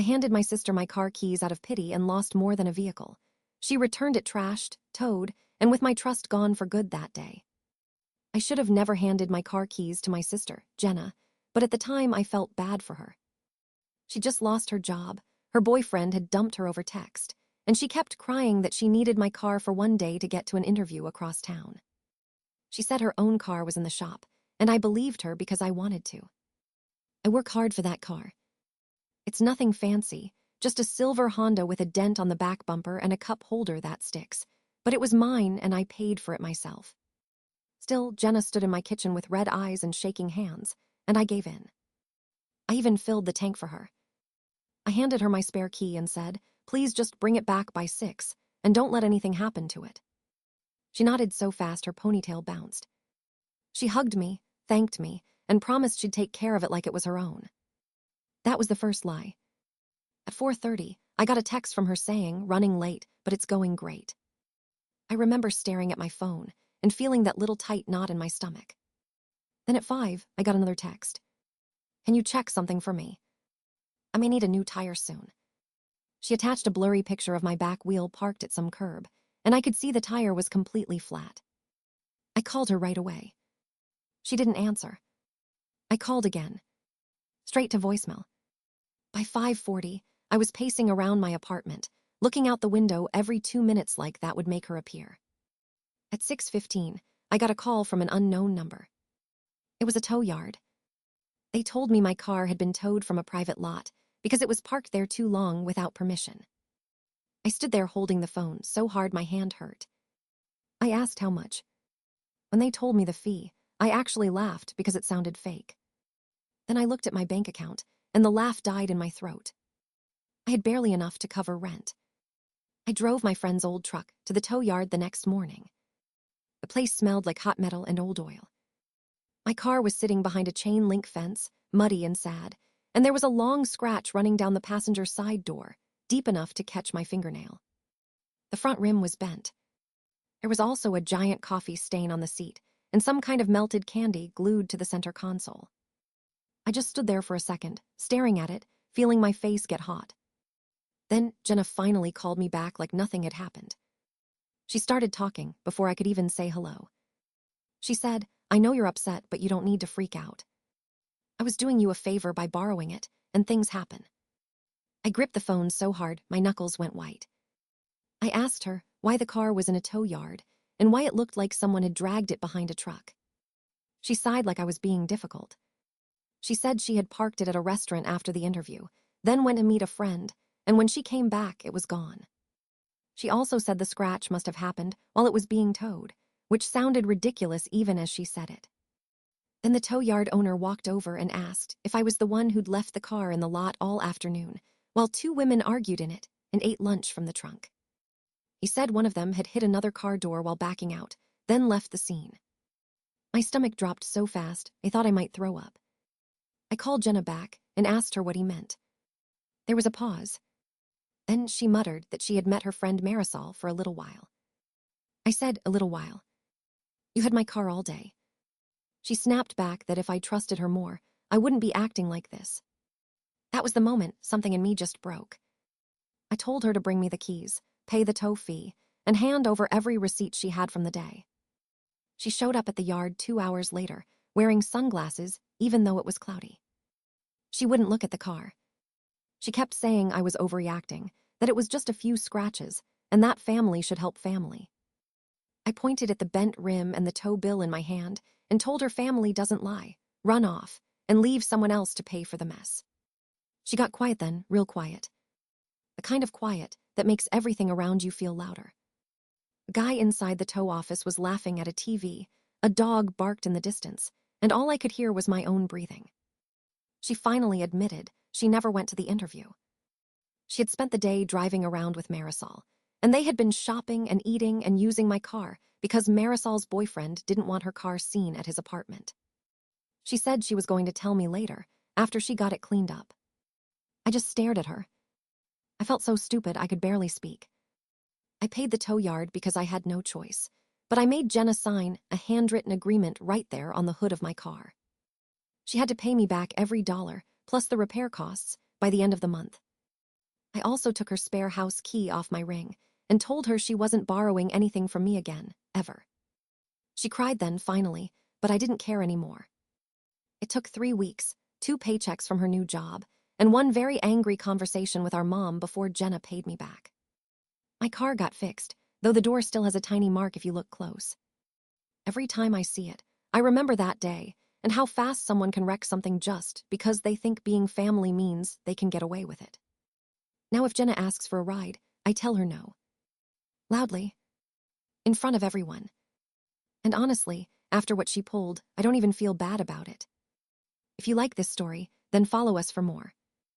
handed my sister my car keys out of pity and lost more than a vehicle. She returned it trashed, towed, and with my trust gone for good that day. I should have never handed my car keys to my sister, Jenna, but at the time I felt bad for her. She just lost her job, her boyfriend had dumped her over text, and she kept crying that she needed my car for one day to get to an interview across town. She said her own car was in the shop, and I believed her because I wanted to. I work hard for that car. It's nothing fancy, just a silver Honda with a dent on the back bumper and a cup holder that sticks, but it was mine and I paid for it myself. Still, Jenna stood in my kitchen with red eyes and shaking hands, and I gave in. I even filled the tank for her. I handed her my spare key and said, "Please just bring it back by 6, and don't let anything happen to it." She nodded so fast her ponytail bounced. She hugged me, thanked me, and promised she'd take care of it like it was her own. That was the first lie. At 4:30, I got a text from her saying, "Running late, but it's going great." I remember staring at my phone and feeling that little tight knot in my stomach. Then at 5, I got another text. "Can you check something for me? I may need a new tire soon." She attached a blurry picture of my back wheel parked at some curb, and I could see the tire was completely flat. I called her right away. She didn't answer. I called again. Straight to voicemail. By 5:40, I was pacing around my apartment, looking out the window every 2 minutes like that would make her appear. At 6:15, I got a call from an unknown number. It was a tow yard. They told me my car had been towed from a private lot because it was parked there too long without permission. I stood there holding the phone so hard my hand hurt. I asked how much. When they told me the fee, I actually laughed because it sounded fake. Then I looked at my bank account, and the laugh died in my throat. I had barely enough to cover rent. I drove my friend's old truck to the tow yard the next morning. The place smelled like hot metal and old oil. My car was sitting behind a chain link fence, muddy and sad, and there was a long scratch running down the passenger side door, deep enough to catch my fingernail. The front rim was bent. There was also a giant coffee stain on the seat, and some kind of melted candy glued to the center console. I just stood there for a second, staring at it, feeling my face get hot. Then Jenna finally called me back like nothing had happened. She started talking before I could even say hello. She said, "I know you're upset, but you don't need to freak out. I was doing you a favor by borrowing it, and things happen." I gripped the phone so hard my knuckles went white. I asked her why the car was in a tow yard and why it looked like someone had dragged it behind a truck. She sighed like I was being difficult. She said she had parked it at a restaurant after the interview, then went to meet a friend, and when she came back, it was gone. She also said the scratch must have happened while it was being towed, which sounded ridiculous even as she said it. Then the tow yard owner walked over and asked if I was the one who'd left the car in the lot all afternoon, while 2 women argued in it and ate lunch from the trunk. He said one of them had hit another car door while backing out, then left the scene. My stomach dropped so fast, I thought I might throw up. I called Jenna back and asked her what he meant. There was a pause. Then she muttered that she had met her friend Marisol for a little while. I said, "A little while. You had my car all day." She snapped back that if I trusted her more, I wouldn't be acting like this. That was the moment something in me just broke. I told her to bring me the keys, pay the tow fee, and hand over every receipt she had from the day. She showed up at the yard 2 hours later, wearing sunglasses even though it was cloudy. She wouldn't look at the car. She kept saying I was overreacting, that it was just a few scratches, and that family should help family. I pointed at the bent rim and the tow bill in my hand and told her family doesn't lie, run off, and leave someone else to pay for the mess. She got quiet then, real quiet. The kind of quiet that makes everything around you feel louder. A guy inside the tow office was laughing at a TV, a dog barked in the distance, and all I could hear was my own breathing. She finally admitted she never went to the interview. She had spent the day driving around with Marisol, and they had been shopping and eating and using my car because Marisol's boyfriend didn't want her car seen at his apartment. She said she was going to tell me later, after she got it cleaned up. I just stared at her. I felt so stupid I could barely speak. I paid the tow yard because I had no choice, but I made Jenna sign a handwritten agreement right there on the hood of my car. She had to pay me back every dollar, plus the repair costs, by the end of the month. I also took her spare house key off my ring and told her she wasn't borrowing anything from me again, ever. She cried then, finally, but I didn't care anymore. It took 3 weeks, 2 paychecks from her new job, and one very angry conversation with our mom before Jenna paid me back. My car got fixed, though the door still has a tiny mark if you look close. Every time I see it, I remember that day and how fast someone can wreck something just because they think being family means they can get away with it. Now if Jenna asks for a ride, I tell her no. Loudly. In front of everyone. And honestly, after what she pulled, I don't even feel bad about it. If you like this story, then follow us for more.